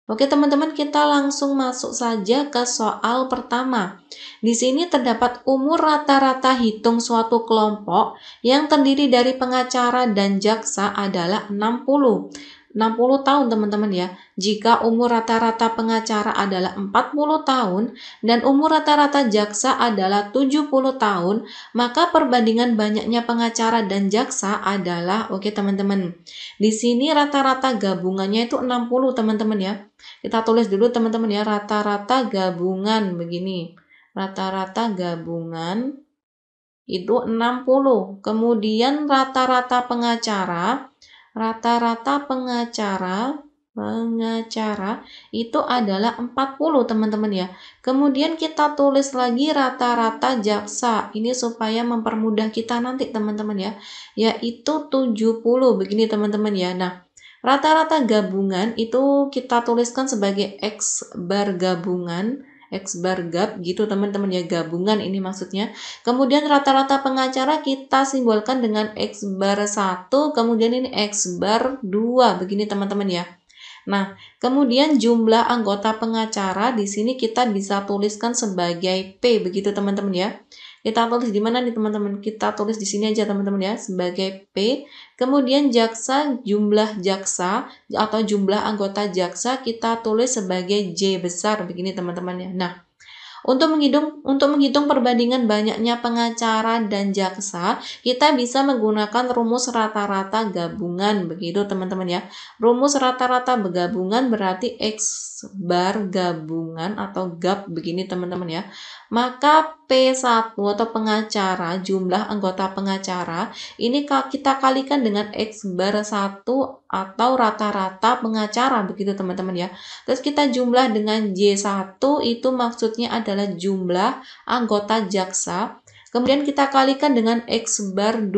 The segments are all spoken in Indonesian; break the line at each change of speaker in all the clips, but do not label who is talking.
Oke teman-teman, kita langsung masuk saja ke soal pertama. Di sini terdapat umur rata-rata hitung suatu kelompok yang terdiri dari pengacara dan jaksa adalah 60 tahun teman-teman ya. Jika umur rata-rata pengacara adalah 40 tahun dan umur rata-rata jaksa adalah 70 tahun, maka perbandingan banyaknya pengacara dan jaksa adalah, oke teman-teman, di sini rata-rata gabungannya itu 60 teman-teman ya. Kita tulis dulu teman-teman ya, rata-rata gabungan begini. Rata-rata gabungan itu 60. Kemudian rata-rata pengacara itu adalah 40 teman-teman ya. Kemudian kita tulis lagi rata-rata jaksa. Ini supaya mempermudah kita nanti teman-teman ya. Yaitu 70 begini teman-teman ya. Nah, rata-rata gabungan itu kita tuliskan sebagai X bar gabungan, X bar gab gitu teman-teman ya, gabungan ini maksudnya. Kemudian rata-rata pengacara kita simbolkan dengan X bar 1, kemudian ini X bar 2 begini teman-teman ya. Nah, kemudian jumlah anggota pengacara di sini kita bisa tuliskan sebagai P begitu teman-teman ya. Kita tulis di mana nih teman-teman? Kita tulis di sini aja teman-teman ya, sebagai P. Kemudian jaksa, jumlah jaksa atau jumlah anggota jaksa kita tulis sebagai J besar begini teman-teman ya. Nah, untuk menghitung perbandingan banyaknya pengacara dan jaksa, kita bisa menggunakan rumus rata-rata gabungan begitu teman-teman ya. Rumus rata-rata bergabungan berarti X bar gabungan atau gab begini teman-teman ya. Maka P1 atau pengacara, jumlah anggota pengacara, ini kita kalikan dengan X bar 1 atau rata-rata pengacara begitu teman-teman ya. Terus kita jumlah dengan J1 itu maksudnya adalah jumlah anggota jaksa. Kemudian kita kalikan dengan X bar 2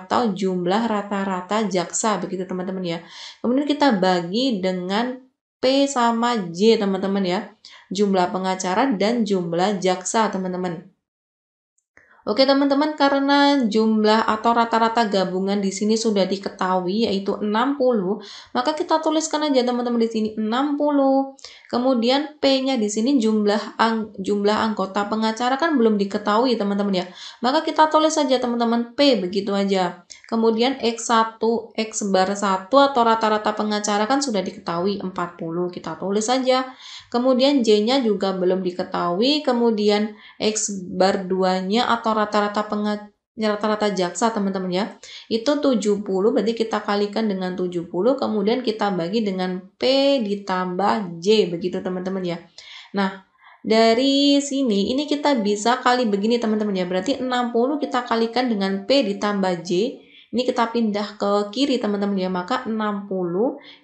atau jumlah rata-rata jaksa begitu teman-teman ya. Kemudian kita bagi dengan P sama J teman-teman ya. Jumlah pengacara dan jumlah jaksa teman-teman. Oke teman-teman, karena jumlah atau rata-rata gabungan di sini sudah diketahui yaitu 60, maka kita tuliskan aja teman-teman di sini 60. Kemudian P-nya di sini jumlah anggota pengacara kan belum diketahui teman-teman ya. Maka kita tulis saja teman-teman P begitu aja. Kemudian X1, X bar 1 atau rata-rata pengacara kan sudah diketahui 40, kita tulis saja. Kemudian J-nya juga belum diketahui, kemudian X bar 2-nya atau rata-rata jaksa teman-teman ya, itu 70, berarti kita kalikan dengan 70, kemudian kita bagi dengan P ditambah J begitu teman-teman ya. Nah, dari sini ini kita bisa kali begini teman-teman ya, berarti 60 kita kalikan dengan P ditambah J. Ini kita pindah ke kiri teman-teman ya, maka 60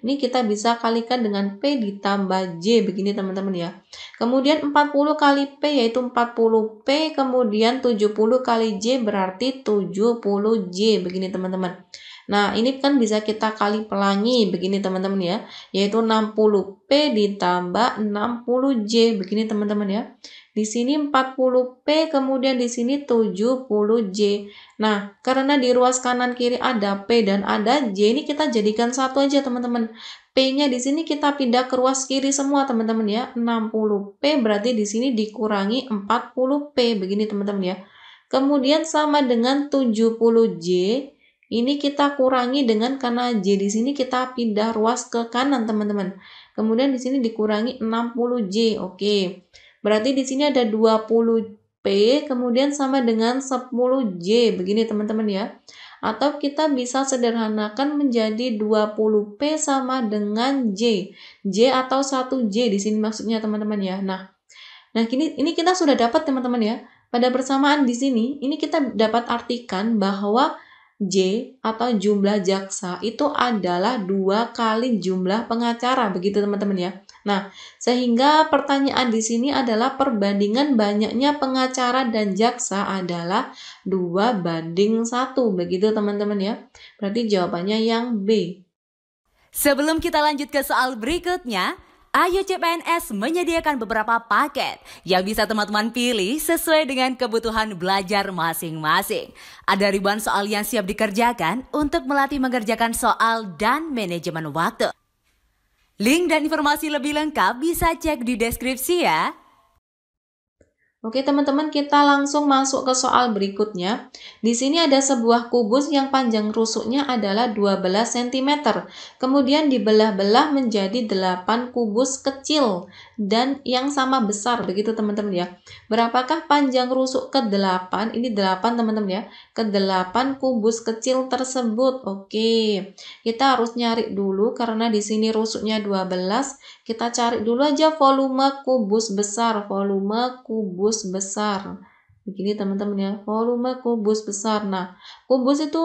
ini kita bisa kalikan dengan P ditambah J begini teman-teman ya. Kemudian 40 kali P yaitu 40P, kemudian 70 kali J berarti 70J begini teman-teman. Nah, ini kan bisa kita kali pelangi begini teman-teman ya, yaitu 60P ditambah 60J begini teman-teman ya. Di sini 40P, kemudian di sini 70J. Nah, karena di ruas kanan kiri ada P dan ada J, ini kita jadikan satu aja teman-teman. P-nya di sini kita pindah ke ruas kiri semua teman-teman ya. 60P berarti di sini dikurangi 40P begini teman-teman ya. Kemudian sama dengan 70J, ini kita kurangi dengan karena J di sini kita pindah ruas ke kanan teman-teman. Kemudian di sini dikurangi 60J. Oke. Berarti di sini ada 20P, kemudian sama dengan 10J, begini teman-teman ya. Atau kita bisa sederhanakan menjadi 20P sama dengan J. J atau 1J di sini maksudnya teman-teman ya. Nah, ini kita sudah dapat teman-teman ya. Pada persamaan di sini, ini kita dapat artikan bahwa J atau jumlah jaksa itu adalah 2 kali jumlah pengacara, begitu teman-teman ya. Nah, sehingga pertanyaan di sini adalah perbandingan banyaknya pengacara dan jaksa adalah 2:1, begitu teman-teman ya. Berarti jawabannya yang B.
Sebelum kita lanjut ke soal berikutnya, Ayo CPNS menyediakan beberapa paket yang bisa teman-teman pilih sesuai dengan kebutuhan belajar masing-masing. Ada ribuan soal yang siap dikerjakan untuk melatih mengerjakan soal dan manajemen waktu. Link dan informasi lebih lengkap bisa cek di deskripsi ya.
Oke teman-teman, kita langsung masuk ke soal berikutnya. Di sini ada sebuah kubus yang panjang rusuknya adalah 12 cm. Kemudian dibelah-belah menjadi 8 kubus kecil dan yang sama besar, begitu teman-teman ya. Berapakah panjang rusuk ke-8? Ini 8 teman-teman ya. Ke-8 kubus kecil tersebut. Oke. Kita harus nyari dulu karena di sini rusuknya 12. Kita cari dulu aja volume kubus besar, volume kubus besar. Begini teman-teman ya, volume kubus besar. Nah, kubus itu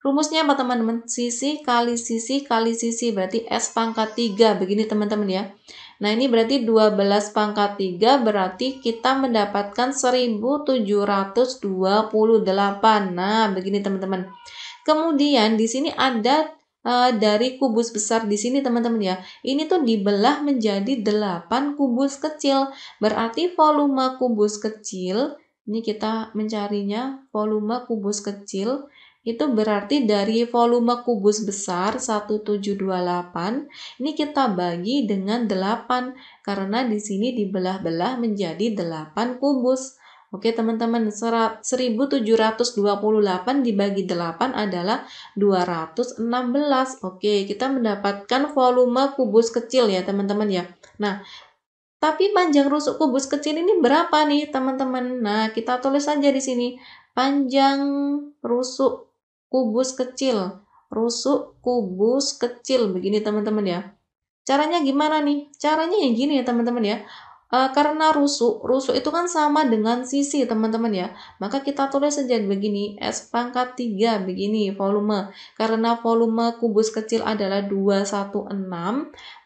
rumusnya apa teman-teman? Sisi kali sisi kali sisi, berarti S pangkat 3, begini teman-teman ya. Nah, ini berarti 12 pangkat 3, berarti kita mendapatkan 1728. Nah, begini teman-teman. Kemudian di sini ada dari kubus besar di sini teman-teman ya. Ini tuh dibelah menjadi 8 kubus kecil. Berarti volume kubus kecil, ini kita mencarinya volume kubus kecil, itu berarti dari volume kubus besar 1728, ini kita bagi dengan 8 karena di sini dibelah-belah menjadi 8 kubus. Oke teman-teman, 1728 dibagi 8 adalah 216. Oke, kita mendapatkan volume kubus kecil ya teman-teman ya. Nah, tapi panjang rusuk kubus kecil ini berapa nih teman-teman? Nah, kita tulis saja di sini. Panjang rusuk kubus kecil. Rusuk kubus kecil, begini teman-teman ya. Caranya gimana nih? Caranya yang gini ya teman-teman ya. Karena rusuk itu kan sama dengan sisi teman-teman ya. Maka kita tulis saja begini, S pangkat 3 begini volume. Karena volume kubus kecil adalah 216,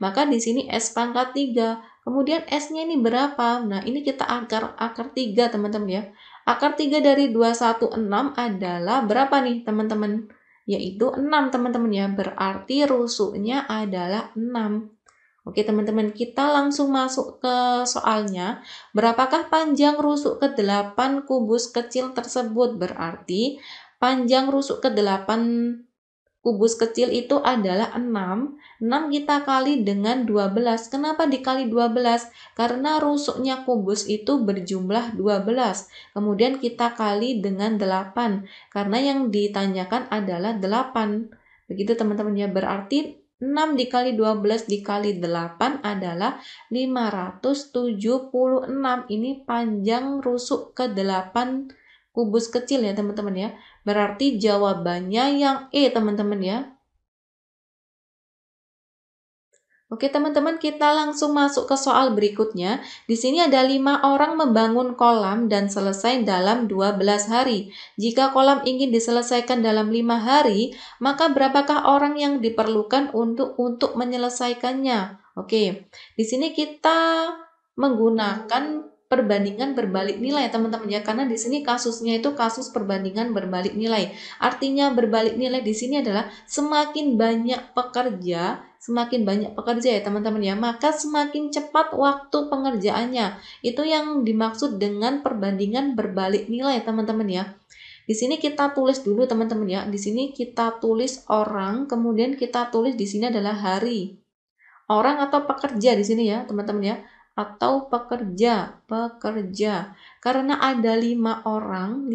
maka di sini S pangkat 3. Kemudian S-nya ini berapa? Nah, ini kita akar 3 teman-teman ya. Akar 3 dari 216 adalah berapa nih teman-teman? Yaitu 6 teman-teman ya. Berarti rusuknya adalah 6. Oke teman-teman, kita langsung masuk ke soalnya. Berapakah panjang rusuk ke-8 kubus kecil tersebut? Berarti panjang rusuk ke-8 kubus kecil itu adalah 6. 6 kita kali dengan 12. Kenapa dikali 12? Karena rusuknya kubus itu berjumlah 12. Kemudian kita kali dengan 8. Karena yang ditanyakan adalah 8. Begitu teman-teman ya, berarti 6 dikali 12 dikali 8 adalah 576. Ini panjang rusuk ke-8 kubus kecil ya teman-teman ya. Berarti jawabannya yang E teman-teman ya. Oke teman-teman, kita langsung masuk ke soal berikutnya. Di sini ada 5 orang membangun kolam dan selesai dalam 12 hari. Jika kolam ingin diselesaikan dalam 5 hari, maka berapakah orang yang diperlukan untuk menyelesaikannya? Oke, di sini kita menggunakan perbandingan berbalik nilai teman-teman ya, karena di sini kasusnya itu kasus perbandingan berbalik nilai. Artinya berbalik nilai di sini adalah semakin banyak pekerja ya teman-teman ya, maka semakin cepat waktu pengerjaannya. Itu yang dimaksud dengan perbandingan berbalik nilai teman-teman ya. Di sini kita tulis dulu teman-teman ya. Di sini kita tulis orang, kemudian kita tulis di sini adalah hari. Orang atau pekerja di sini ya teman-teman ya, atau pekerja. Karena ada 5 orang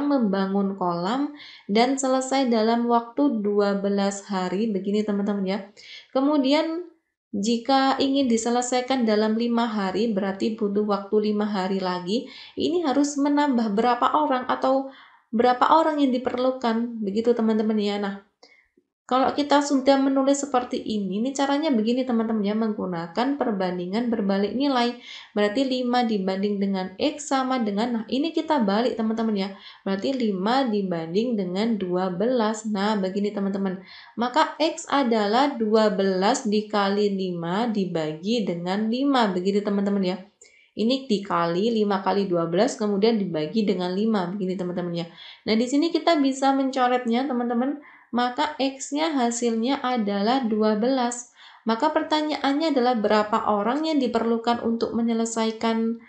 membangun kolam dan selesai dalam waktu 12 hari, begini teman-teman ya. Kemudian jika ingin diselesaikan dalam 5 hari, berarti butuh waktu 5 hari lagi. Ini harus menambah berapa orang atau berapa orang yang diperlukan, begitu teman-teman ya. Nah, kalau kita sudah menulis seperti ini caranya begini teman-teman ya, menggunakan perbandingan berbalik nilai. Berarti 5 dibanding dengan X sama dengan, nah ini kita balik teman-teman ya. Berarti 5 dibanding dengan 12. Nah, begini teman-teman. Maka X adalah 12 dikali 5 dibagi dengan 5. Begitu teman-teman ya. Ini dikali 5 kali 12 kemudian dibagi dengan 5. Begini teman-teman ya. Nah, di sini kita bisa mencoretnya teman-teman. Maka X-nya hasilnya adalah 12. Maka pertanyaannya adalah berapa orang yang diperlukan untuk menyelesaikan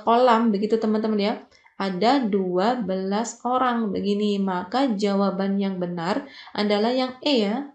kolam, begitu teman-teman ya. Ada 12 orang begini, maka jawaban yang benar adalah yang E ya.